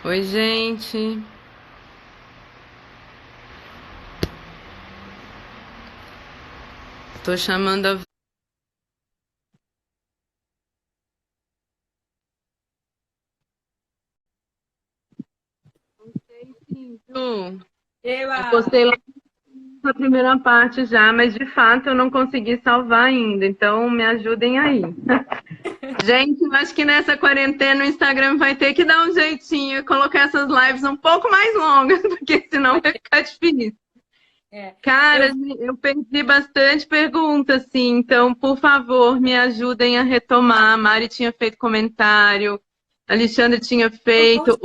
Oi, gente. Tô chamando a. Sim, Ju. Eu Eba! postei lá a primeira parte já, mas de fato eu não consegui salvar ainda, então me ajudem aí. Gente, eu acho que nessa quarentena o Instagram vai ter que dar um jeitinho e colocar essas lives um pouco mais longas, porque senão Vai vai ter. ficar difícil. É. Cara, Eu, eu perdi bastante pergunta, assim, então, por favor, me ajudem a retomar. A Mari tinha feito comentário, Alexandre tinha eu vou. feito,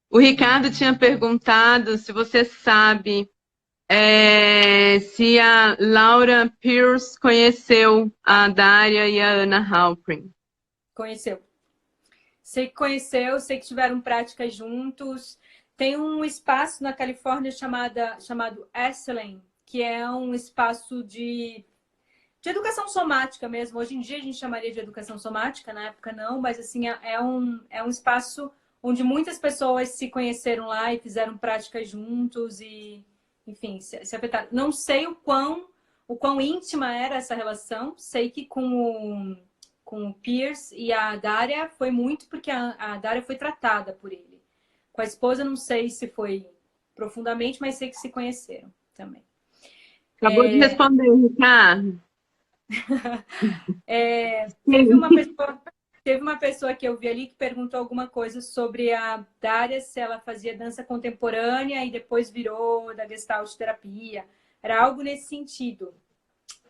o Ricardo tinha perguntado se você sabe se a Laura Pierce conheceu a Dária e a Ana Halprin. Conheceu. Sei que conheceu, sei que tiveram práticas juntos. Tem um espaço na Califórnia chamado Esalen, que é um espaço de educação somática mesmo. Hoje em dia a gente chamaria de educação somática, na época não, mas assim, é um espaço onde muitas pessoas se conheceram lá e fizeram práticas juntos e, enfim, se afetaram. Não sei o quão íntima era essa relação, sei que com o Pierce e a Daria foi muito porque a Daria foi tratada por ele. Com a esposa, não sei se foi profundamente, mas sei que se conheceram também. Acabou de responder, Ricardo. Teve Sim. uma pessoa, teve uma pessoa que eu vi ali que perguntou alguma coisa sobre a Dária, se ela fazia dança contemporânea e depois virou da Gestalt terapia. Era algo nesse sentido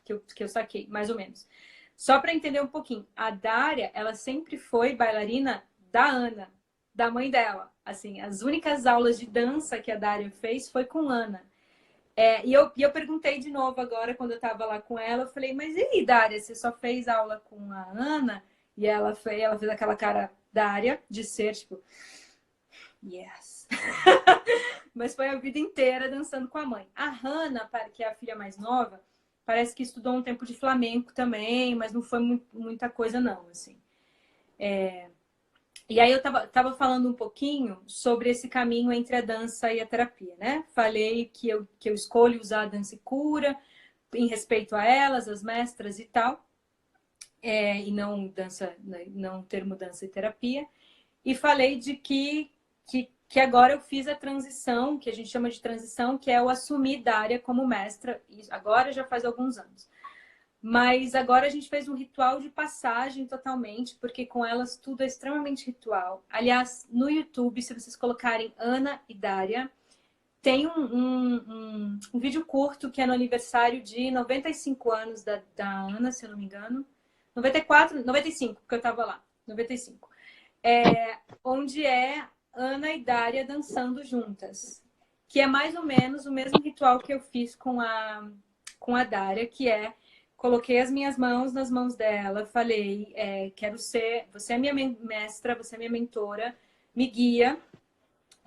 que eu saquei, mais ou menos. Só para entender um pouquinho, a Dária, ela sempre foi bailarina da Ana, da mãe dela. Assim, as únicas aulas de dança que a Dária fez foi com Ana. E eu perguntei de novo agora, quando eu estava lá com ela, eu falei, mas e aí, Dária, você só fez aula com a Ana? E ela fez aquela cara Dária de ser, tipo, yes. Mas foi a vida inteira dançando com a mãe. A Hannah, que é a filha mais nova, parece que estudou um tempo de flamenco também, mas não foi muita coisa não, assim. E aí eu tava falando um pouquinho sobre esse caminho entre a dança e a terapia, né? Falei que eu escolho usar a dança e cura, em respeito a elas, as mestras e tal, e não dança, não termo dança e terapia. E falei de que agora eu fiz a transição, que a gente chama de transição, que é o assumir Dária como mestra, e agora já faz alguns anos. Mas agora a gente fez um ritual de passagem totalmente, porque com elas tudo é extremamente ritual. Aliás, no YouTube, se vocês colocarem Ana e Dária, tem um vídeo curto que é no aniversário de 95 anos da Ana, se eu não me engano. 94, 95, porque eu estava lá. 95. Onde é Ana e Dária dançando juntas. Que é mais ou menos o mesmo ritual que eu fiz com a Dária, que é coloquei as minhas mãos nas mãos dela, falei, quero ser, você é minha mestra, você é minha mentora, me guia.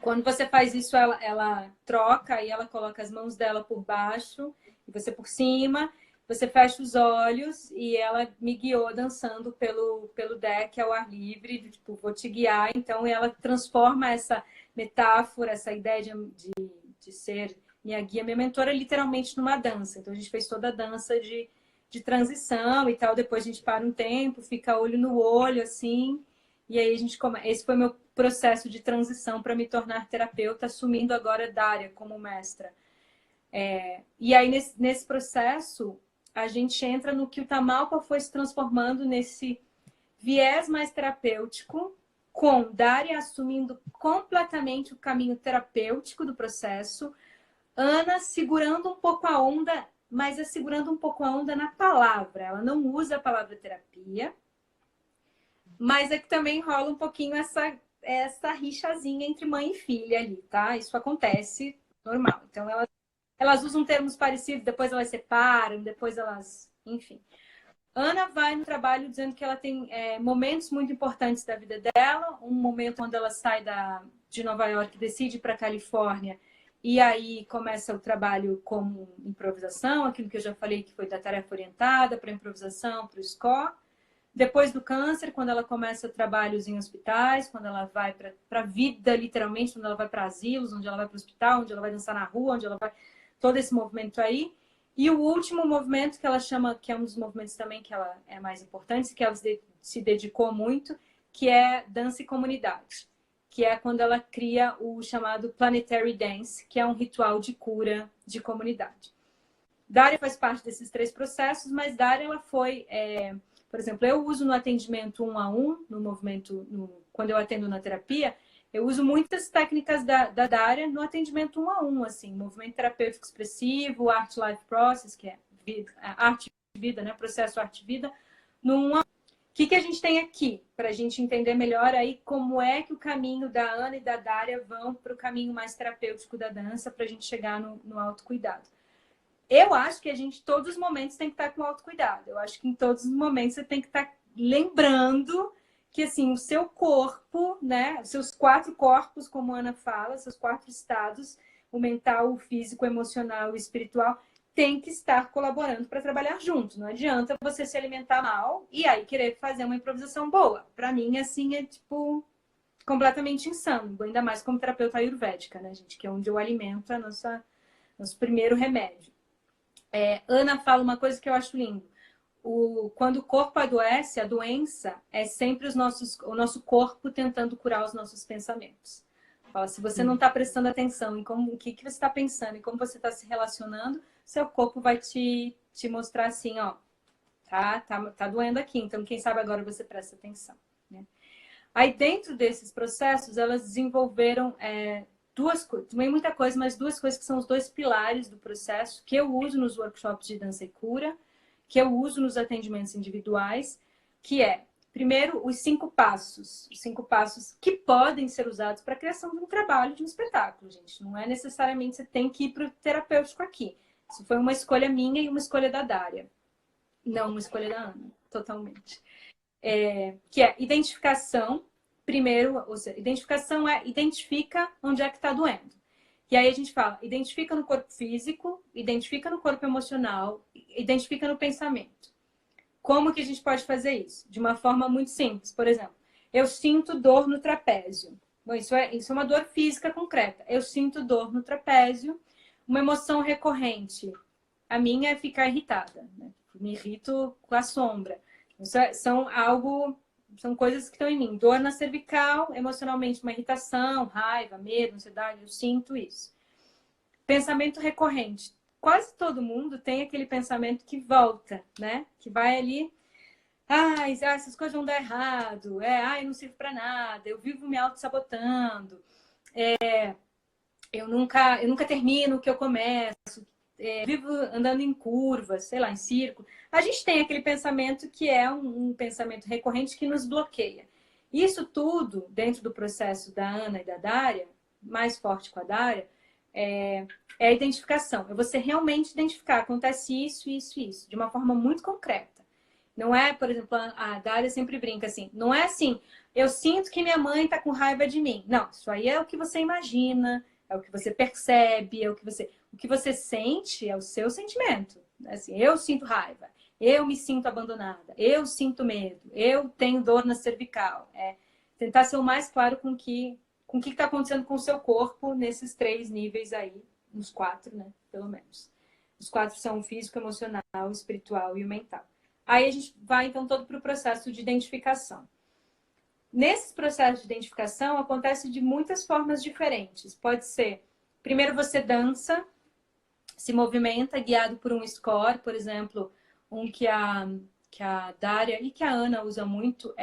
Quando você faz isso, ela troca e ela coloca as mãos dela por baixo e você por cima. Você fecha os olhos e ela me guiou dançando pelo deck ao ar livre, tipo, vou te guiar. Então, ela transforma essa metáfora, essa ideia de ser minha guia, minha mentora, literalmente numa dança. Então, a gente fez toda a dança de transição e tal. Depois a gente para um tempo, fica olho no olho, assim. E aí a gente esse foi meu processo de transição para me tornar terapeuta, assumindo agora Dária como mestra. E aí nesse processo a gente entra no que o Tamalpa foi se transformando nesse viés mais terapêutico, com Dária assumindo completamente o caminho terapêutico do processo, Ana segurando um pouco a onda, mas é segurando um pouco a onda na palavra. Ela não usa a palavra terapia, mas é que também rola um pouquinho essa rixazinha entre mãe e filha ali, tá? Isso acontece normal. Então, elas usam termos parecidos, depois elas separam, depois elas. Enfim. Ana vai no trabalho dizendo que ela tem momentos muito importantes da vida dela, um momento quando ela sai de Nova York, decide ir para a Califórnia, e aí começa o trabalho como improvisação, aquilo que eu já falei que foi da tarefa orientada para improvisação, para o score. Depois do câncer, quando ela começa trabalhos em hospitais, quando ela vai para a vida, literalmente, quando ela vai para asilos, onde ela vai para o hospital, onde ela vai dançar na rua, onde ela vai... Todo esse movimento aí. E o último movimento que ela chama, que é um dos movimentos também que ela é mais importante, que ela se dedicou muito, que é dança e comunidade. Que é quando ela cria o chamado Planetary Dance, que é um ritual de cura de comunidade. Dária faz parte desses 3 processos, mas Dária, ela foi... por exemplo, eu uso no atendimento 1 a 1, no movimento, quando eu atendo na terapia, eu uso muitas técnicas da Dária no atendimento 1 a 1, assim, movimento terapêutico expressivo, Art Life Process, que é arte e vida, né? Processo arte e vida, no 1 a 1. O que a gente tem aqui, para a gente entender melhor aí como é que o caminho da Ana e da Dária vão para o caminho mais terapêutico da dança, para a gente chegar no autocuidado. Eu acho que a gente, todos os momentos, tem que estar com autocuidado. Eu acho que em todos os momentos você tem que estar lembrando que, assim, o seu corpo, né? Os seus 4 corpos, como a Ana fala, seus 4 estados, o mental, o físico, o emocional e o espiritual, tem que estar colaborando para trabalhar junto. Não adianta você se alimentar mal e aí querer fazer uma improvisação boa. Para mim, assim, é, tipo, completamente insano. Ainda mais como terapeuta ayurvédica, né, gente? Que é onde eu alimento nosso primeiro remédio. Ana fala uma coisa que eu acho lindo. Quando o corpo adoece, a doença é sempre o nosso corpo tentando curar os nossos pensamentos. Fala, se você não está prestando atenção em o que você está pensando e como você está se relacionando, seu corpo vai te mostrar assim, ó, tá doendo aqui, então quem sabe agora você presta atenção, né? Aí dentro desses processos, elas desenvolveram 2 coisas, também muita coisa, mas 2 coisas que são os 2 pilares do processo, que eu uso nos workshops de dança e cura, que eu uso nos atendimentos individuais, que é, primeiro, os 5 passos. Os 5 passos que podem ser usados para a criação de um trabalho, de um espetáculo, gente. Não é necessariamente você tem que ir para o terapêutico aqui. Isso foi uma escolha minha e uma escolha da Dária. Não uma escolha da Ana, totalmente. Que é identificação. Primeiro, ou seja, identificação identifica onde é que está doendo. E aí a gente fala, identifica no corpo físico, identifica no corpo emocional, identifica no pensamento. Como que a gente pode fazer isso? De uma forma muito simples. Por exemplo, eu sinto dor no trapézio. Bom, isso é uma dor física concreta. Eu sinto dor no trapézio. Uma emoção recorrente. A minha é ficar irritada, né? Me irrito com a sombra. Isso são coisas que estão em mim. Dor na cervical, emocionalmente uma irritação, raiva, medo, ansiedade, eu sinto isso. Pensamento recorrente. Quase todo mundo tem aquele pensamento que volta, né? Que vai ali, essas coisas vão dar errado, eu não sirvo para nada, eu vivo me auto-sabotando, eu nunca termino o que eu começo, vivo andando em curvas, sei lá, em círculo. A gente tem aquele pensamento que é um pensamento recorrente que nos bloqueia. Isso tudo, dentro do processo da Ana e da Dária, mais forte com a Dária, é a identificação. É você realmente identificar, acontece isso, isso, isso, de uma forma muito concreta. Não é, por exemplo, a Dária sempre brinca assim, não é assim, eu sinto que minha mãe está com raiva de mim. Não, isso aí é o que você imagina, é o que você percebe, é o que você sente, é o seu sentimento. Assim, eu sinto raiva, eu me sinto abandonada, eu sinto medo, eu tenho dor na cervical. Tentar ser o mais claro com o que está acontecendo com o seu corpo nesses 3 níveis aí, nos 4, né? Pelo menos. Os 4 são o físico, emocional, o espiritual e o mental. Aí a gente vai, então, todo para o processo de identificação. Nesses processos de identificação, acontece de muitas formas diferentes. Pode ser, primeiro você dança, se movimenta, guiado por um score, por exemplo, que a Dária e que a Ana usa muito,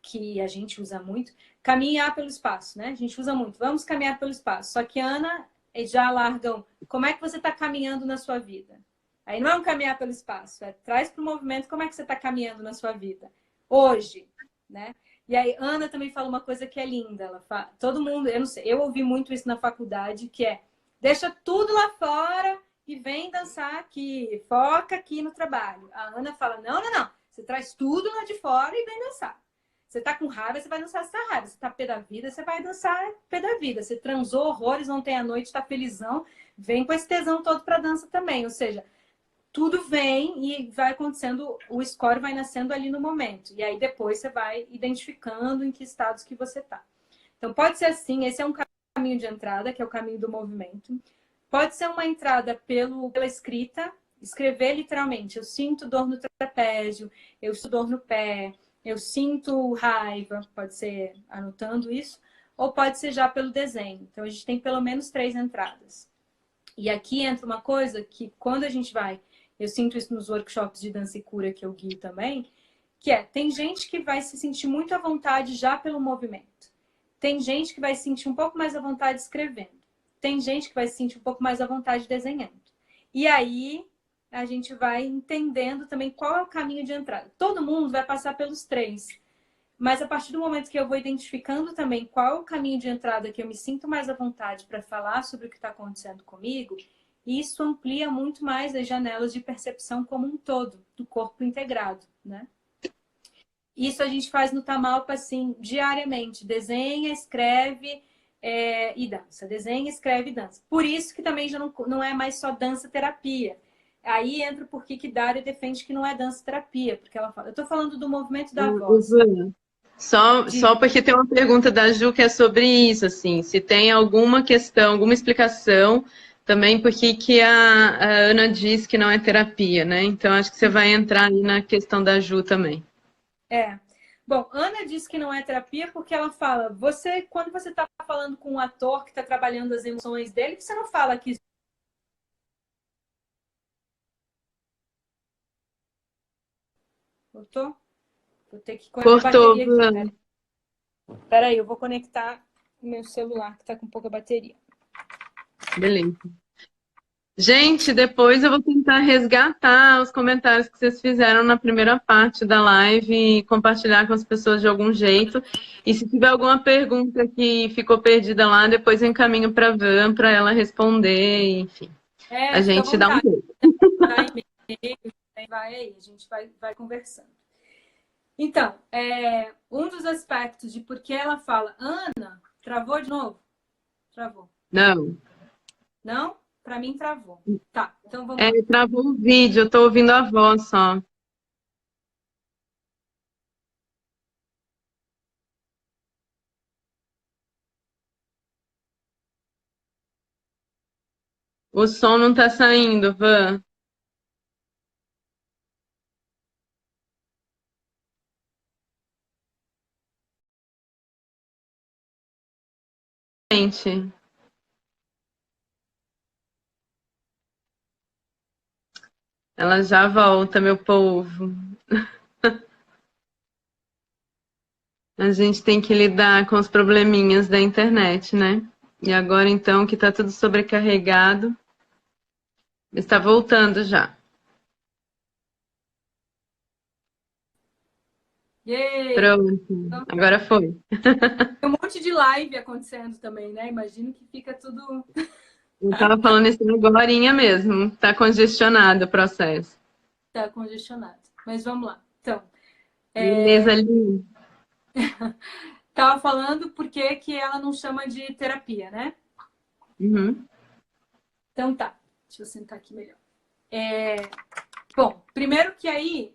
que a gente usa muito, caminhar pelo espaço, né? A gente usa muito, vamos caminhar pelo espaço. Só que a Ana já largam, como é que você está caminhando na sua vida? Aí não é um caminhar pelo espaço, traz para o movimento como é que você está caminhando na sua vida. Hoje, né? E aí, Ana também fala uma coisa que é linda. Ela fala, todo mundo, eu não sei, eu ouvi muito isso na faculdade, que é, deixa tudo lá fora e vem dançar aqui, foca aqui no trabalho. A Ana fala, não, você traz tudo lá de fora e vem dançar. Você tá com raiva, você vai dançar essa raiva. Você tá pé da vida, você vai dançar pé da vida. Você transou horrores ontem à noite, tá felizão, vem com esse tesão todo pra dança também. Ou seja, tudo vem e vai acontecendo, o score vai nascendo ali no momento. E aí depois você vai identificando em que estados que você está. Então pode ser assim, esse é um caminho de entrada, que é o caminho do movimento. Pode ser uma entrada pela escrita, escrever literalmente. Eu sinto dor no trapézio, eu sinto dor no pé, eu sinto raiva, pode ser anotando isso, ou pode ser já pelo desenho. Então a gente tem pelo menos 3 entradas. E aqui entra uma coisa que quando a gente vai, eu sinto isso nos workshops de dança e cura que eu guio também, que tem gente que vai se sentir muito à vontade já pelo movimento. Tem gente que vai se sentir um pouco mais à vontade escrevendo. Tem gente que vai se sentir um pouco mais à vontade desenhando. E aí a gente vai entendendo também qual é o caminho de entrada. Todo mundo vai passar pelos 3. Mas a partir do momento que eu vou identificando também qual é o caminho de entrada que eu me sinto mais à vontade para falar sobre o que está acontecendo comigo, isso amplia muito mais as janelas de percepção como um todo, do corpo integrado, né? Isso a gente faz no Tamalpa, assim, diariamente. Desenha, escreve e dança. Desenha, escreve e dança. Por isso que também já não é mais só dança-terapia. Aí entra o porquê que Dária defende que não é dança-terapia. Porque ela fala... Eu estou falando do movimento da voz. Só porque tem uma pergunta da Ju que é sobre isso, assim, se tem alguma questão, alguma explicação também porque que a Ana diz que não é terapia, né? Então acho que você vai entrar aí na questão da Ju também. Bom, Ana diz que não é terapia porque ela fala, quando você está falando com um ator que está trabalhando as emoções dele, você não fala que... Cortou? Vou ter que conectar a Cortou, bateria aqui. Peraí, eu vou conectar o meu celular, que está com pouca bateria. beleza. Gente, depois eu vou tentar resgatar os comentários que vocês fizeram na primeira parte da live e compartilhar com as pessoas de algum jeito. E se tiver alguma pergunta que ficou perdida lá, depois eu encaminho para a Van para ela responder, enfim. A gente dá um jeito. Vai aí, a gente vai conversando. Então, um dos aspectos de por que ela fala, Ana, travou de novo? Travou. Não. Não? Para mim, travou. Tá, então vamos lá. Travou o vídeo, eu tô ouvindo a voz só. O som não tá saindo, Van. Gente. Ela já volta, meu povo. A gente tem que lidar com os probleminhas da internet, né? E agora, então, que tá tudo sobrecarregado, está voltando já. Yay! Pronto, agora foi. Tem um monte de live acontecendo também, né? Imagino que fica tudo... Eu tava falando isso agorinha mesmo, tá congestionado o processo. Tá congestionado, mas vamos lá. Então, beleza, ali. Tava falando por que ela não chama de terapia, né? Uhum. Então tá, deixa eu sentar aqui melhor. Bom, primeiro que aí,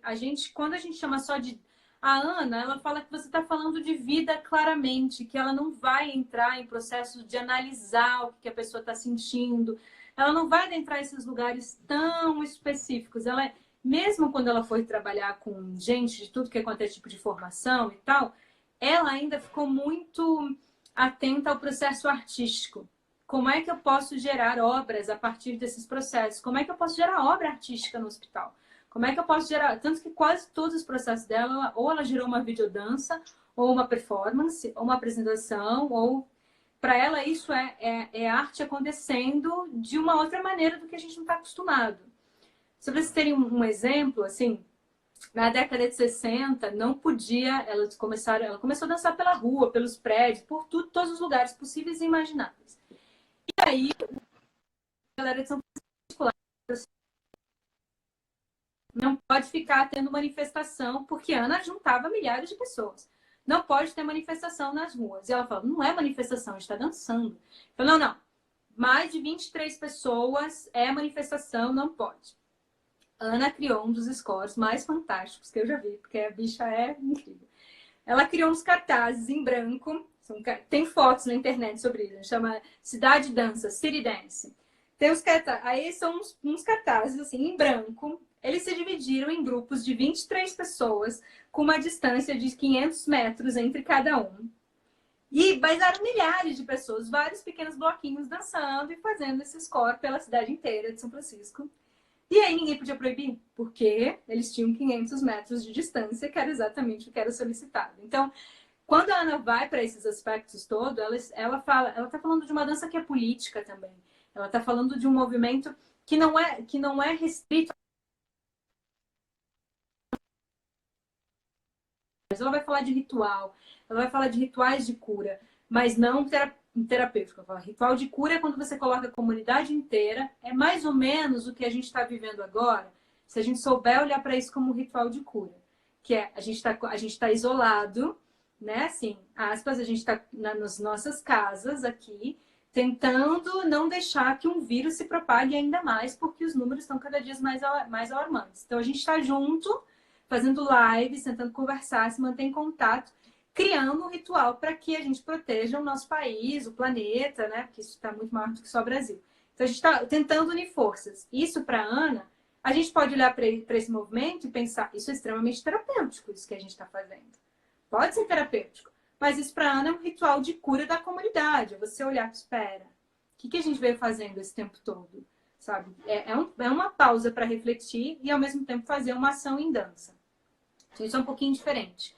quando a gente chama só de... A Ana, ela fala que você está falando de vida claramente, que ela não vai entrar em processo de analisar o que a pessoa está sentindo. Ela não vai adentrar esses lugares tão específicos. Ela, mesmo quando ela foi trabalhar com gente de tudo que é quanto é tipo de formação e tal, ela ainda ficou muito atenta ao processo artístico. Como é que eu posso gerar obras a partir desses processos? Como é que eu posso gerar obra artística no hospital? Como é que eu posso gerar... Tanto que quase todos os processos dela, ou ela gerou uma videodança, ou uma performance, ou uma apresentação, ou... Para ela isso é arte acontecendo de uma outra maneira do que a gente não está acostumado. Se vocês terem um exemplo, assim, na década de 60, não podia... Ela começou a dançar pela rua, pelos prédios, por tudo, todos os lugares possíveis e imagináveis. E aí, a galera de São Francisco não pode ficar tendo manifestação, porque a Ana juntava milhares de pessoas. Não pode ter manifestação nas ruas. E ela falou, não é manifestação, a gente está dançando. Eu falei, não. Mais de 23 pessoas é manifestação, não pode. Ana criou um dos scores mais fantásticos que eu já vi, porque a bicha é incrível. Ela criou uns cartazes em branco, tem fotos na internet sobre isso, chama Cidade Dança, City Dance. Tem os cartazes, aí são uns cartazes assim, em branco. Eles se dividiram em grupos de 23 pessoas, com uma distância de 500 metros entre cada um. Mas eram milhares de pessoas, vários pequenos bloquinhos dançando e fazendo esse score pela cidade inteira de São Francisco. E aí ninguém podia proibir, porque eles tinham 500 metros de distância, que era exatamente o que era solicitado. Então, quando a Ana vai para esses aspectos todos, ela está falando de uma dança que é política também. Ela está falando de um movimento que não é restrito. Ela vai falar de ritual, ela vai falar de rituais de cura, mas não terapêutico. Ritual de cura é quando você coloca a comunidade inteira, é mais ou menos o que a gente está vivendo agora, se a gente souber olhar para isso como ritual de cura, que é a gente tá isolado, né? Assim, aspas, a gente está nas nossas casas aqui, tentando não deixar que um vírus se propague ainda mais, porque os números estão cada dia mais alarmantes. Então a gente está junto, fazendo lives, tentando conversar, se manter em contato, criando um ritual para que a gente proteja o nosso país, o planeta, né? Porque isso está muito maior do que só o Brasil. Então, a gente está tentando unir forças. Isso, para a Ana, a gente pode olhar para esse movimento e pensar, isso é extremamente terapêutico, isso que a gente está fazendo. Pode ser terapêutico, mas isso para a Ana é um ritual de cura da comunidade. É você olhar, espera, o que a gente veio fazendo esse tempo todo? Sabe? É uma pausa para refletir e, ao mesmo tempo, fazer uma ação em dança. Então, isso é um pouquinho diferente.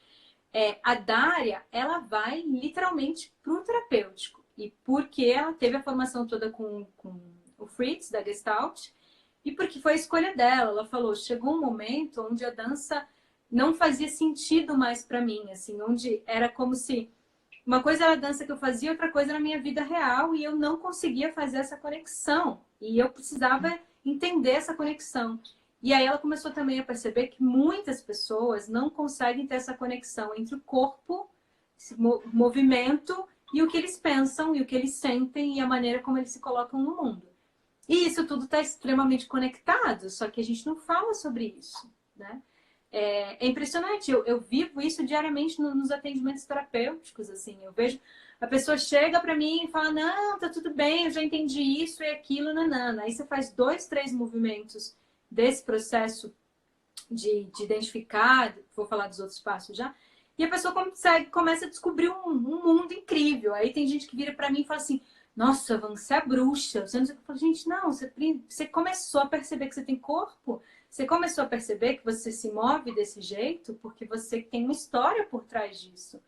A Dária, ela vai literalmente para o terapêutico. E porque ela teve a formação toda com o Fritz, da Gestalt, e porque foi a escolha dela. Ela falou, chegou um momento onde a dança não fazia sentido mais para mim, assim, onde era como se uma coisa era a dança que eu fazia, outra coisa era a minha vida real, e eu não conseguia fazer essa conexão. E eu precisava entender essa conexão. E aí ela começou também a perceber que muitas pessoas não conseguem ter essa conexão entre o corpo, esse movimento, e o que eles pensam, e o que eles sentem, e a maneira como eles se colocam no mundo. E isso tudo está extremamente conectado, só que a gente não fala sobre isso, né? É impressionante, eu vivo isso diariamente nos atendimentos terapêuticos, assim, eu vejo, a pessoa chega para mim e fala, não, tá tudo bem, eu já entendi isso e aquilo, nanana. Aí você faz 2, 3 movimentos desse processo de identificar, vou falar dos outros passos já, e a pessoa começa a descobrir um mundo incrível. Aí tem gente que vira para mim e fala assim, nossa, Van, você é bruxa. Você não sei o que eu falo, gente, não, você começou a perceber que você tem corpo, você começou a perceber que você se move desse jeito porque você tem uma história por trás disso.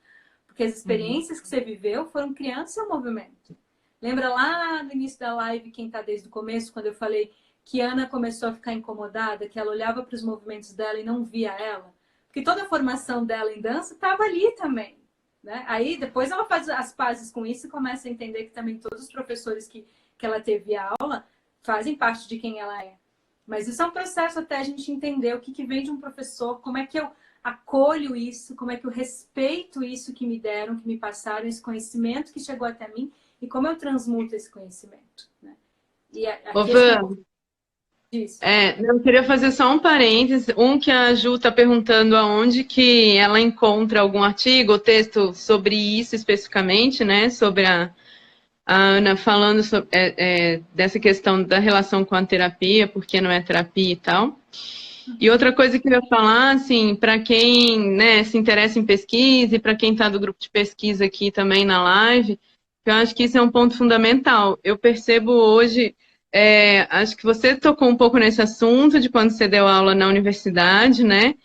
Porque as experiências que você viveu foram criando seu movimento. Lembra lá no início da live, quem está desde o começo, quando eu falei que Ana começou a ficar incomodada, que ela olhava para os movimentos dela e não via ela? Porque toda a formação dela em dança estava ali também. Né? Aí depois ela faz as pazes com isso e começa a entender que também todos os professores que ela teve aula fazem parte de quem ela é. Mas isso é um processo até a gente entender o que vem de um professor, como é que eu acolho isso, como é que eu respeito isso que me deram, que me passaram, esse conhecimento que chegou até mim e como eu transmuto esse conhecimento. Né? E aqui eu queria fazer só um parênteses, que a Ju está perguntando aonde que ela encontra algum artigo ou texto sobre isso especificamente, né, sobre a Ana falando sobre, dessa questão da relação com a terapia, porque não é terapia e tal. E outra coisa que eu ia falar, assim, para quem, né, se interessa em pesquisa e para quem está do grupo de pesquisa aqui também na live, eu acho que isso é um ponto fundamental. Eu percebo hoje, acho que você tocou um pouco nesse assunto de quando você deu aula na universidade, né?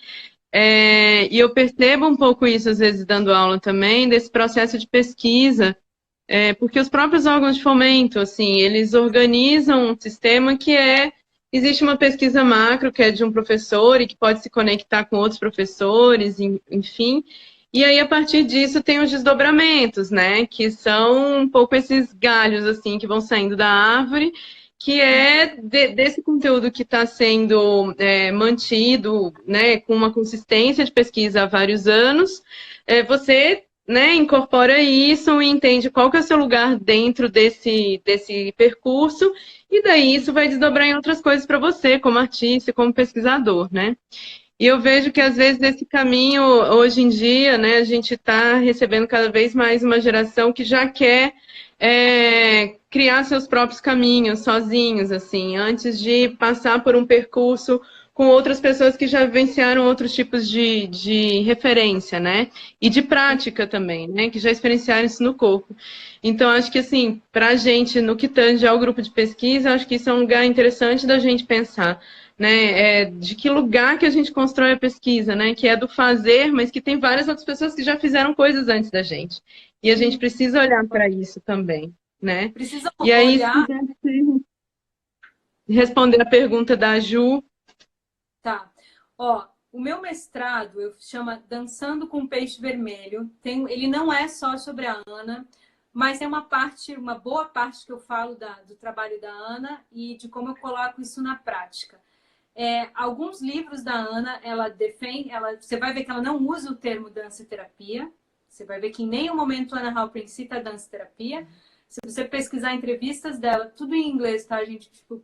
E eu percebo um pouco isso, às vezes, dando aula também, desse processo de pesquisa, porque os próprios órgãos de fomento, assim, eles organizam um sistema que existe uma pesquisa macro, que é de um professor e que pode se conectar com outros professores, enfim. E aí, a partir disso, tem os desdobramentos, né? Que são um pouco esses galhos, assim, que vão saindo da árvore, que desse conteúdo que está sendo mantido, né, com uma consistência de pesquisa há vários anos, você, né, incorpora isso e entende qual que é o seu lugar dentro desse percurso, e daí isso vai desdobrar em outras coisas para você, como artista, como pesquisador, né? E eu vejo que, às vezes, nesse caminho, hoje em dia, né, a gente está recebendo cada vez mais uma geração que já quer criar seus próprios caminhos, sozinhos, assim, antes de passar por um percurso com outras pessoas que já vivenciaram outros tipos de referência, né? E de prática também, né? Que já experienciaram isso no corpo. Então, acho que, assim, para a gente, no que tange ao grupo de pesquisa, acho que isso é um lugar interessante da gente pensar, né? De que lugar que a gente constrói a pesquisa, né? Que é do fazer, mas que tem várias outras pessoas que já fizeram coisas antes da gente. E a gente precisa olhar para isso também, né? Precisa E aí, se olhar... quiser responder a pergunta da Ju. Tá. Ó, o meu mestrado eu chama Dançando com Peixe Vermelho. Ele não é só sobre a Ana, mas tem uma boa parte que eu falo do trabalho da Ana e de como eu coloco isso na prática. Alguns livros da Ana, ela defende, você vai ver que ela não usa o termo dança e terapia. Você vai ver que em nenhum momento a Ana Halpern cita dança e terapia. Se você pesquisar entrevistas dela, tudo em inglês, tá, gente? Tipo,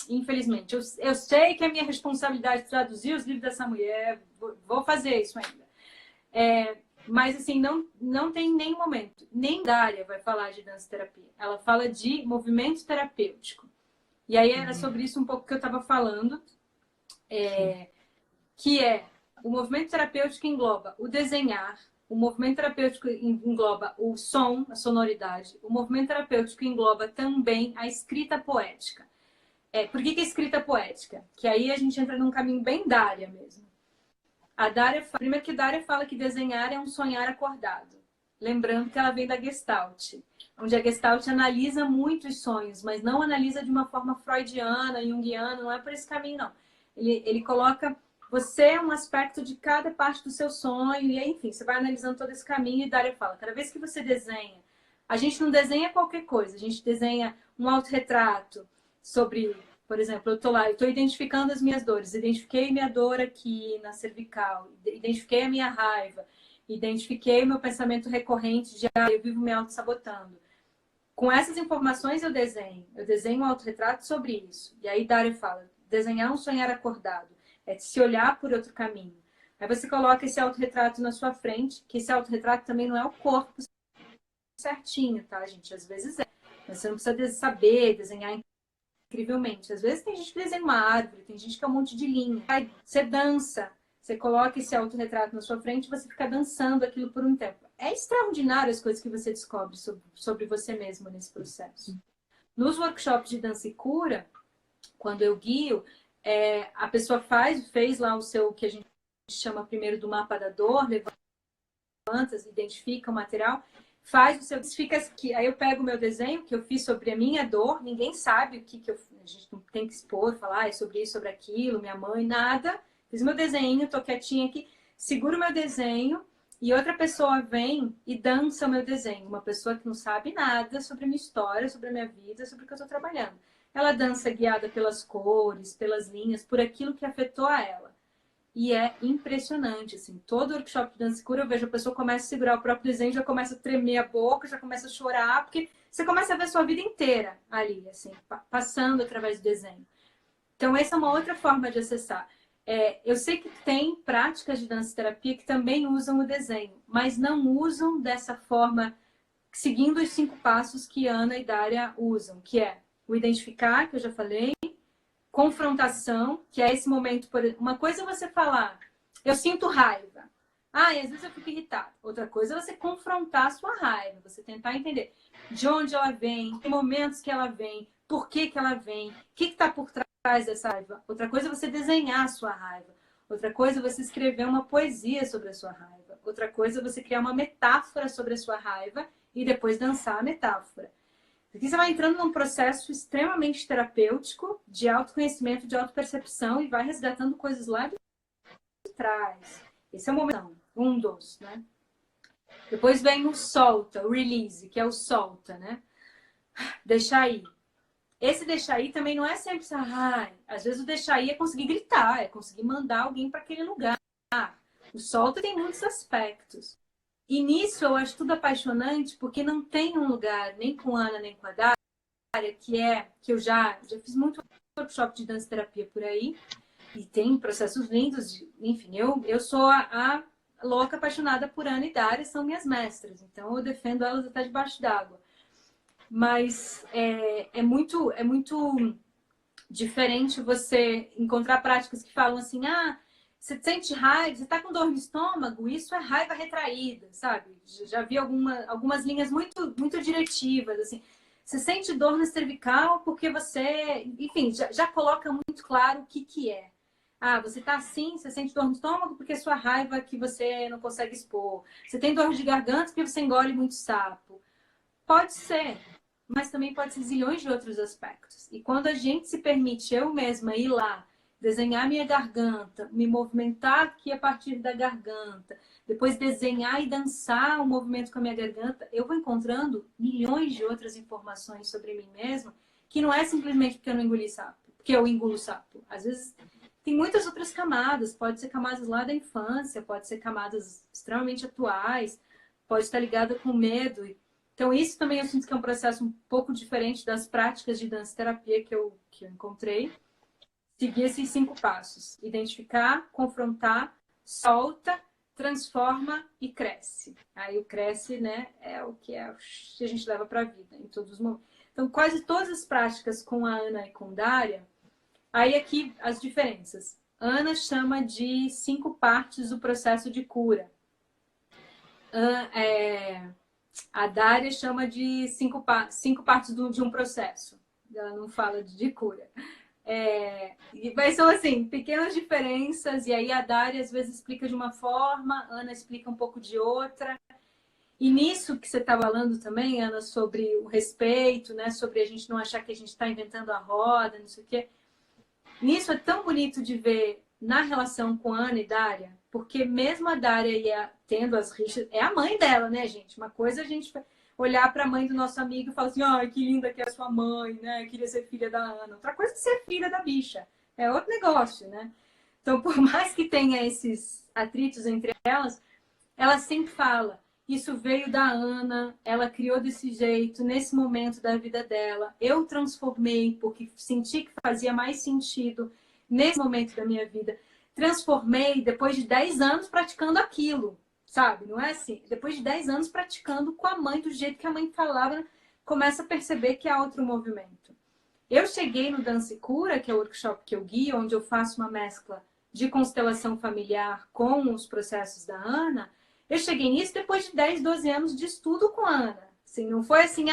infelizmente. Eu sei que é minha responsabilidade traduzir os livros dessa mulher, vou fazer isso ainda. Mas, assim, não tem nenhum momento. Nem Dária vai falar de dança-terapia. Ela fala de movimento terapêutico. E aí era sobre isso um pouco que eu estava falando, que o movimento terapêutico engloba o desenhar, o movimento terapêutico engloba o som, a sonoridade, o movimento terapêutico engloba também a escrita poética. Por que escrita poética? Que aí a gente entra num caminho bem Dária mesmo. Primeiro que Dária fala que desenhar é um sonhar acordado. Lembrando que ela vem da Gestalt, onde a Gestalt analisa muitos sonhos, mas não analisa de uma forma freudiana, junguiana, não é por esse caminho, não. Ele coloca você um aspecto de cada parte do seu sonho, e enfim, você vai analisando todo esse caminho, e Dária fala, cada vez que você desenha, a gente não desenha qualquer coisa, a gente desenha um autorretrato sobre... Por exemplo, eu estou lá, eu estou identificando as minhas dores. Identifiquei minha dor aqui na cervical, identifiquei a minha raiva, identifiquei o meu pensamento recorrente de eu vivo me auto-sabotando. Com essas informações eu desenho um autorretrato sobre isso. E aí Dária fala, desenhar um sonhar acordado, é se olhar por outro caminho. Aí você coloca esse autorretrato na sua frente, que esse autorretrato também não é o corpo certinho, tá, gente? Às vezes é. Mas você não precisa saber desenhar incrivelmente. Às vezes tem gente que desenha uma árvore, tem gente que é um monte de linha. Aí você dança, você coloca esse autorretrato na sua frente e você fica dançando aquilo por um tempo. É extraordinário as coisas que você descobre sobre você mesmo nesse processo. Nos workshops de dança e cura, quando eu guio, a pessoa fez lá o que a gente chama primeiro do mapa da dor, levanta, identifica o material, faz o seu... Aí eu pego o meu desenho que eu fiz sobre a minha dor, ninguém sabe o que eu... A gente não tem que expor, falar sobre isso, sobre aquilo, minha mãe, nada. Fiz meu desenho, tô quietinha aqui, seguro o meu desenho e outra pessoa vem e dança o meu desenho. Uma pessoa que não sabe nada sobre a minha história, sobre a minha vida, sobre o que eu tô trabalhando. Ela dança guiada pelas cores, pelas linhas, por aquilo que afetou a ela. E é impressionante, assim, todo workshop de dança e cura eu vejo a pessoa começa a segurar o próprio desenho, já começa a tremer a boca, já começa a chorar, porque você começa a ver a sua vida inteira ali, assim, passando através do desenho. Então, essa é uma outra forma de acessar. Eu sei que tem práticas de dança terapia que também usam o desenho, mas não usam dessa forma, seguindo os 5 passos que Ana e Dária usam, que é o identificar, que eu já falei, confrontação, que é esse momento, uma coisa é você falar, eu sinto raiva. E às vezes eu fico irritada. Outra coisa é você confrontar a sua raiva, você tentar entender de onde ela vem, que momentos que ela vem, por que ela vem, o que está por trás dessa raiva. Outra coisa é você desenhar a sua raiva. Outra coisa é você escrever uma poesia sobre a sua raiva. Outra coisa é você criar uma metáfora sobre a sua raiva e depois dançar a metáfora. Aqui você vai entrando num processo extremamente terapêutico, de autoconhecimento, de autopercepção e vai resgatando coisas lá de trás. Esse é o momento. Um dos, né? Depois vem o solta, o release, que é o solta, né? Deixar ir. Esse deixar ir também não é sempre assim, às vezes o deixar ir é conseguir gritar, é conseguir mandar alguém para aquele lugar. O solta tem muitos aspectos. E nisso eu acho tudo apaixonante, porque não tem um lugar, nem com a Ana, nem com a Dária, que eu já fiz muito workshop de dança terapia por aí, e tem processos lindos, enfim, eu sou a louca apaixonada por Ana e Dária, são minhas mestras, então eu defendo elas até debaixo d'água. Mas é muito diferente você encontrar práticas que falam assim, você sente raiva, você tá com dor no estômago, isso é raiva retraída, sabe? Já vi algumas linhas muito diretivas, assim. Você sente dor na cervical porque você, enfim, já coloca muito claro o que é. Você tá assim, você sente dor no estômago porque é sua raiva que você não consegue expor. Você tem dor de garganta porque você engole muito sapo. Pode ser, mas também pode ser zilhões de outros aspectos. E quando a gente se permite, eu mesma, ir lá, desenhar minha garganta, me movimentar aqui a partir da garganta, depois desenhar e dançar o movimento com a minha garganta, eu vou encontrando milhões de outras informações sobre mim mesma, que não é simplesmente porque eu não engoli sapo, porque eu engulo sapo. Às vezes tem muitas outras camadas, pode ser camadas lá da infância, pode ser camadas extremamente atuais, pode estar ligada com medo. Então, isso também eu sinto que é um processo um pouco diferente das práticas de dança terapia que eu encontrei. Seguir esses 5 passos. Identificar, confrontar, solta, transforma e cresce. Aí o cresce, né, é o que a gente leva para a vida, em todos os momentos. Então, quase todas as práticas com a Ana e com a Dária, aí aqui as diferenças. Ana chama de 5 partes do processo de cura. A Dária chama de 5 partes de um processo. Ela não fala de cura. Mas são assim, pequenas diferenças. E aí a Dária às vezes explica de uma forma, a Ana explica um pouco de outra. E nisso que você está falando também, Ana, sobre o respeito, né? Sobre a gente não achar que a gente está inventando a roda, não sei o quê. Nisso é tão bonito de ver na relação com a Ana e Dária, porque mesmo a Dária ia tendo as rixas, é a mãe dela, né, gente? Uma coisa é a gente olhar para a mãe do nosso amigo e falar assim, ai, que linda que é a sua mãe, né? Eu queria ser filha da Ana. Outra coisa é ser filha da bicha. É outro negócio, né? Então, por mais que tenha esses atritos entre elas, ela sempre fala, isso veio da Ana, ela criou desse jeito, nesse momento da vida dela. Eu transformei porque senti que fazia mais sentido nesse momento da minha vida. Transformei depois de 10 anos praticando aquilo, sabe? Não é assim? Depois de 10 anos praticando com a mãe, do jeito que a mãe falava, começa a perceber que há outro movimento. Eu cheguei no Dança e Cura, que é o workshop que eu guio, onde eu faço uma mescla de constelação familiar com os processos da Ana. Eu cheguei nisso depois de 10, 12 anos de estudo com a Ana. Assim, não foi assim,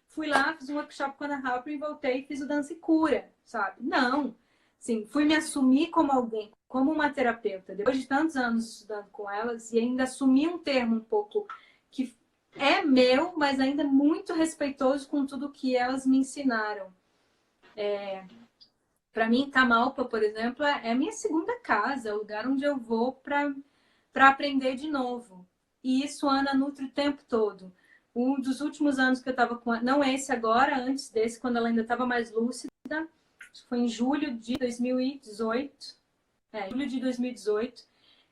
fui lá, fiz um workshop com a Ana Halper e voltei e fiz o Dança e Cura, sabe? Não. Assim, fui me assumir como alguém, como uma terapeuta, depois de tantos anos estudando com elas, e ainda assumi um termo um pouco que é meu, mas ainda muito respeitoso com tudo que elas me ensinaram. Para mim, Tamalpa, por exemplo, é a minha segunda casa, é o lugar onde eu vou para aprender de novo. E isso a Ana nutre o tempo todo. Um dos últimos anos que eu estava com ela, não esse agora, antes desse, quando ela ainda estava mais lúcida, foi em julho de 2018. Julho de 2018.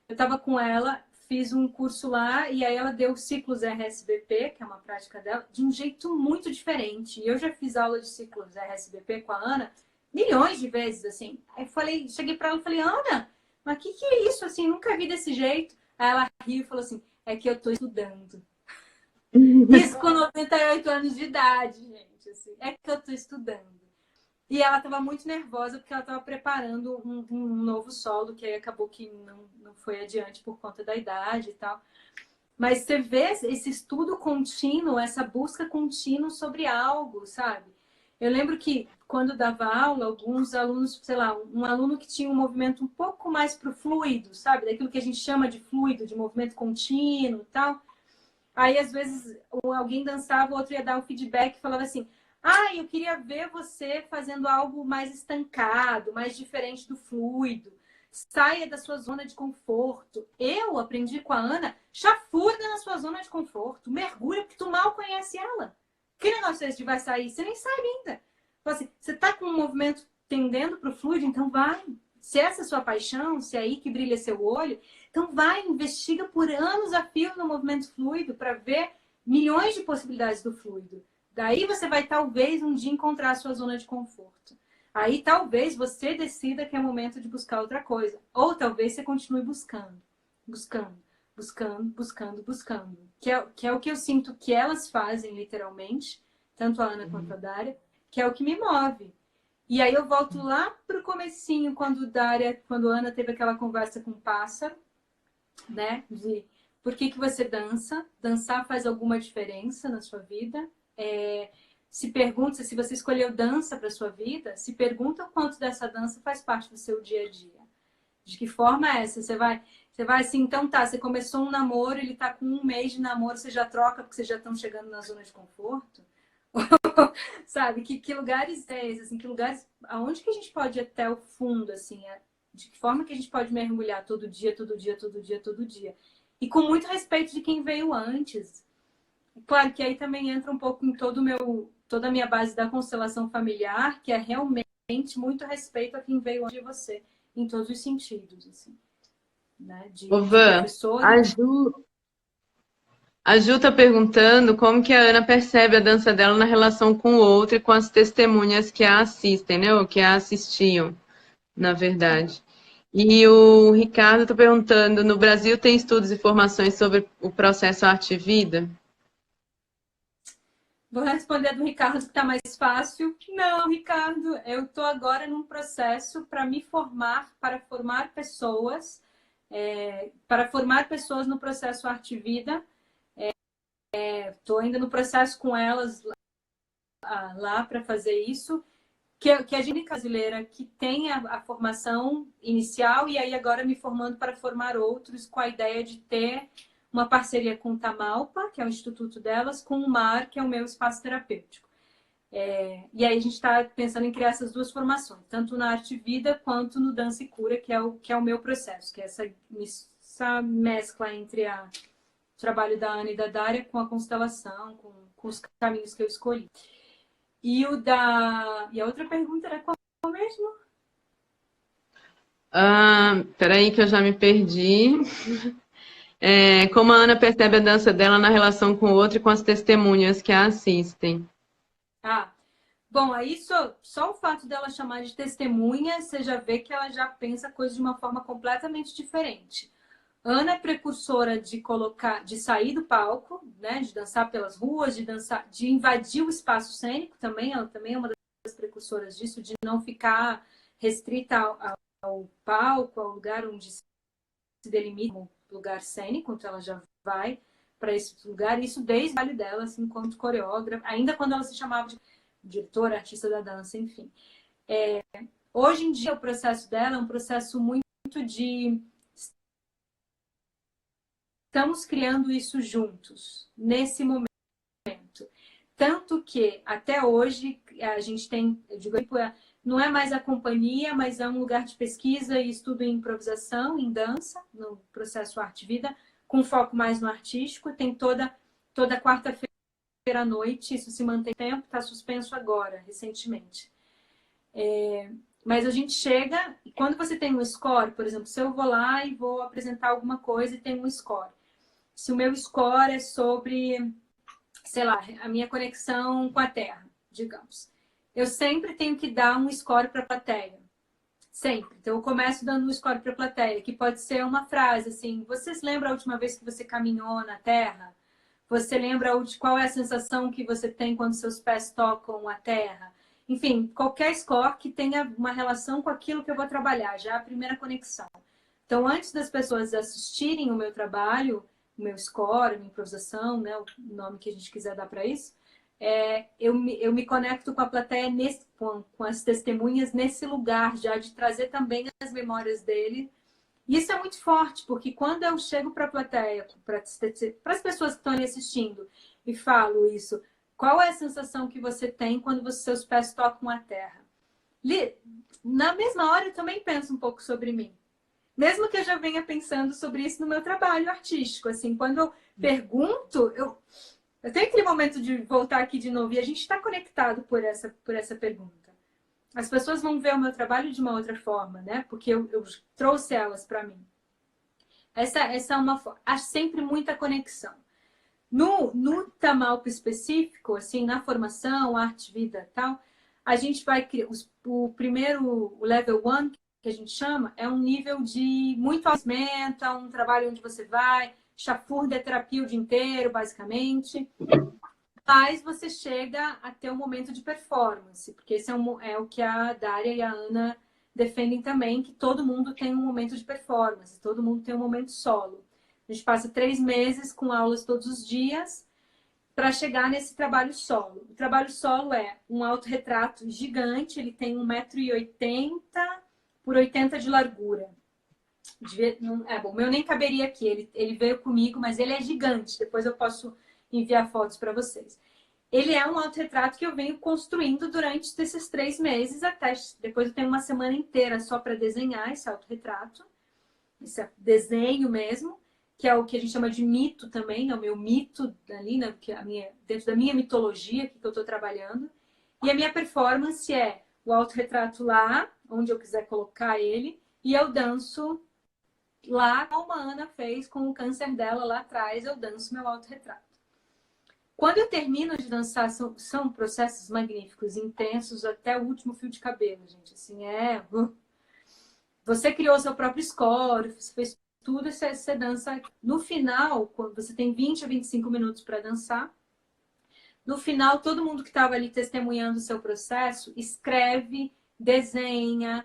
Eu estava com ela, fiz um curso lá, e aí ela deu ciclos RSBP, que é uma prática dela, de um jeito muito diferente. E eu já fiz aula de ciclos RSBP com a Ana milhões de vezes, assim. Aí cheguei para ela e falei, Ana, mas o que é isso? Assim, nunca vi desse jeito. Aí ela riu e falou assim, é que eu tô estudando. Isso com 98 anos de idade, gente. Assim, é que eu tô estudando. E ela estava muito nervosa porque ela estava preparando um novo solo, que aí acabou que não foi adiante por conta da idade e tal. Mas você vê esse estudo contínuo, essa busca contínua sobre algo, sabe? Eu lembro que quando dava aula, alguns alunos, sei lá, um aluno que tinha um movimento um pouco mais pro fluido, sabe? Daquilo que a gente chama de fluido, de movimento contínuo e tal. Aí, às vezes, alguém dançava, o outro ia dar um feedback e falava assim, eu queria ver você fazendo algo mais estancado, mais diferente do fluido. Saia da sua zona de conforto. Eu aprendi com a Ana, chafurda na sua zona de conforto. Mergulha, porque tu mal conhece ela. Que negócio é esse de vai sair? Você nem sabe ainda. Então, assim, você tá com um movimento tendendo para o fluido, então vai. Se essa é a sua paixão, se é aí que brilha seu olho, então vai, investiga por anos a fio no movimento fluido para ver milhões de possibilidades do fluido. Daí você vai, talvez, um dia encontrar a sua zona de conforto. Aí, talvez, você decida que é momento de buscar outra coisa. Ou, talvez, você continue buscando. Buscando, buscando, buscando, buscando. Que é o que eu sinto que elas fazem, literalmente. Tanto a Ana quanto a Dária. Que é o que me move. E aí, eu volto lá pro comecinho, quando a Ana teve aquela conversa com o pássaro. Né? De por que você dança? Dançar faz alguma diferença na sua vida? Se pergunta, se você escolheu dança para sua vida, se pergunta o quanto dessa dança faz parte do seu dia a dia. De que forma é essa? Você vai assim, então tá, você começou um namoro, ele tá com 1 mês de namoro, você já troca porque vocês já estão chegando na zona de conforto? Sabe? Que lugares é esse? Assim, que lugares, aonde que a gente pode ir até o fundo, assim? De que forma que a gente pode mergulhar todo dia, todo dia, todo dia, todo dia? E com muito respeito de quem veio antes. Claro que aí também entra um pouco em toda a minha base da constelação familiar, que é realmente muito respeito a quem veio antes de você, em todos os sentidos, assim, né? De Van, professor. a Ju tá perguntando como que a Ana percebe a dança dela na relação com o outro e com as testemunhas que a assistem, né? Ou que a assistiam, na verdade. E o Ricardo está perguntando, no Brasil tem estudos e formações sobre o processo arte-vida? Vou responder do Ricardo, que está mais fácil. Não, Ricardo, eu estou agora num processo para me formar, para formar pessoas no processo arte-vida. Estou ainda no processo com elas lá para fazer isso. Que a gente brasileira que tem a formação inicial e aí agora me formando para formar outros com a ideia de ter uma parceria com o Tamalpa, que é o instituto delas, com o MAR, que é o meu espaço terapêutico. E aí a gente está pensando em criar essas duas formações, tanto na arte vida quanto no dança e cura, que é o meu processo, que é essa mescla entre o trabalho da Ana e da Dária com a constelação, com os caminhos que eu escolhi. E a outra pergunta era qual mesmo? Peraí que eu já me perdi. Como a Ana percebe a dança dela na relação com o outro e com as testemunhas que a assistem? Bom, aí só o fato dela chamar de testemunha, você já vê que ela já pensa coisas de uma forma completamente diferente. Ana é precursora de sair do palco, né, de dançar pelas ruas, de invadir o espaço cênico também. Ela também é uma das precursoras disso, de não ficar restrita ao palco, ao lugar onde se delimita como lugar cênico, então ela já vai para esse lugar. Isso desde o trabalho dela, assim, enquanto coreógrafa, ainda quando ela se chamava de diretora, artista da dança, enfim. Hoje em dia, o processo dela é um processo muito de estamos criando isso juntos, nesse momento. Tanto que, até hoje, a gente tem, eu digo, não é mais a companhia, mas é um lugar de pesquisa e estudo em improvisação, em dança, no processo Arte-Vida, com foco mais no artístico. Tem toda quarta-feira à noite, isso se mantém tempo, está suspenso agora, recentemente. Mas a gente chega, e quando você tem um score, por exemplo, se eu vou lá e vou apresentar alguma coisa e tem um score. Se o meu score é sobre, sei lá, a minha conexão com a Terra, digamos. Eu sempre tenho que dar um score para a plateia. Sempre. Então, eu começo dando um score para a plateia, que pode ser uma frase assim: você se lembra a última vez que você caminhou na Terra? Você lembra qual é a sensação que você tem quando seus pés tocam a Terra? Enfim, qualquer score que tenha uma relação com aquilo que eu vou trabalhar, já é a primeira conexão. Então, antes das pessoas assistirem o meu trabalho, o meu score, a minha improvisação, né, o nome que a gente quiser dar para isso, eu me conecto com a plateia, com as testemunhas, nesse lugar já de trazer também as memórias dele. E isso é muito forte, porque quando eu chego para a plateia, para as pessoas que estão ali assistindo, e falo isso, qual é a sensação que você tem quando seus pés tocam a terra? Na mesma hora, eu também penso um pouco sobre mim. Mesmo que eu já venha pensando sobre isso no meu trabalho artístico, assim, quando eu pergunto, eu tenho aquele momento de voltar aqui de novo e a gente está conectado por essa pergunta. as pessoas vão ver o meu trabalho de uma outra forma, né? Porque eu trouxe elas para mim. Essa é uma... Há sempre muita conexão. No Tamalpa específico, assim, na formação, arte, vida e tal, a gente vai criar... O primeiro, o level 1, que a gente chama, é um nível de muito conhecimento, é um trabalho onde você vai, chafurda, terapia o dia inteiro, basicamente. Mas você chega a ter um momento de performance, porque esse é o que a Dária e a Ana defendem também, que todo mundo tem um momento de performance, todo mundo tem um momento solo. A gente passa 3 meses com aulas todos os dias para chegar nesse trabalho solo. O trabalho solo é um autorretrato gigante, ele tem 1,80 m por 80 de largura. Bom, o meu nem caberia aqui, ele veio comigo, mas ele é gigante, depois eu posso enviar fotos para vocês. Ele é um autorretrato que eu venho construindo durante esses 3 meses, até depois eu tenho uma semana inteira só para desenhar esse autorretrato, esse desenho mesmo, que é o que a gente chama de mito também, é o meu mito ali, né, que dentro da minha mitologia que eu estou trabalhando. E a minha performance é o autorretrato lá, onde eu quiser colocar ele, e eu danço lá, como a Ana fez com o câncer dela lá atrás, eu danço meu autorretrato. Quando eu termino de dançar, são processos magníficos, intensos, até o último fio de cabelo, gente. Assim, Você criou seu próprio score, você fez tudo, você dança. No final, quando você tem 20 a 25 minutos para dançar, no final, todo mundo que estava ali testemunhando o seu processo, escreve, desenha,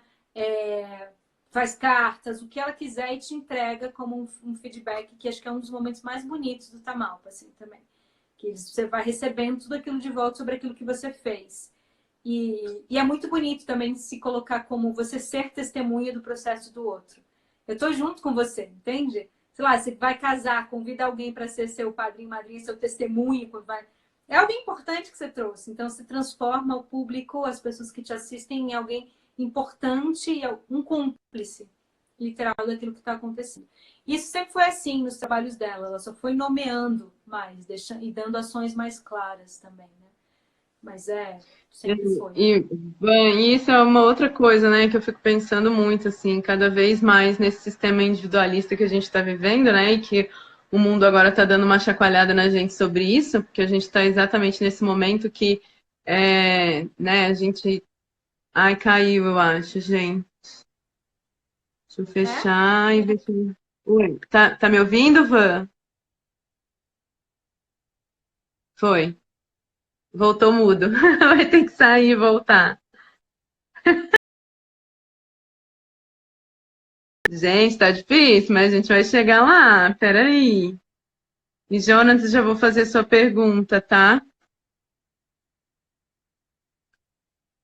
faz cartas, o que ela quiser e te entrega como um feedback, que acho que é um dos momentos mais bonitos do Tamalpa, assim, também. Que você vai recebendo tudo aquilo de volta sobre aquilo que você fez. E é muito bonito também se colocar como você ser testemunha do processo do outro. Eu tô junto com você, entende? Sei lá, você vai casar, convida alguém para ser seu padrinho, madrinha, seu testemunho. É alguém importante que você trouxe. Então, você transforma o público, as pessoas que te assistem, em alguém importante, um cúmplice literal daquilo que está acontecendo. Isso sempre foi assim nos trabalhos dela. Ela só foi nomeando mais e dando ações mais claras também, né? Mas sempre foi. E isso é uma outra coisa, né, que eu fico pensando muito, assim, cada vez mais nesse sistema individualista que a gente está vivendo, né, e que o mundo agora está dando uma chacoalhada na gente sobre isso, porque a gente está exatamente nesse momento que, né, a gente... Ai, caiu, eu acho, gente. Deixa eu fechar e ver se... Oi, tá me ouvindo, Van? Foi. Voltou mudo. Vai ter que sair e voltar. Gente, tá difícil, mas a gente vai chegar lá. Peraí. E, Jonas, já vou fazer sua pergunta, tá?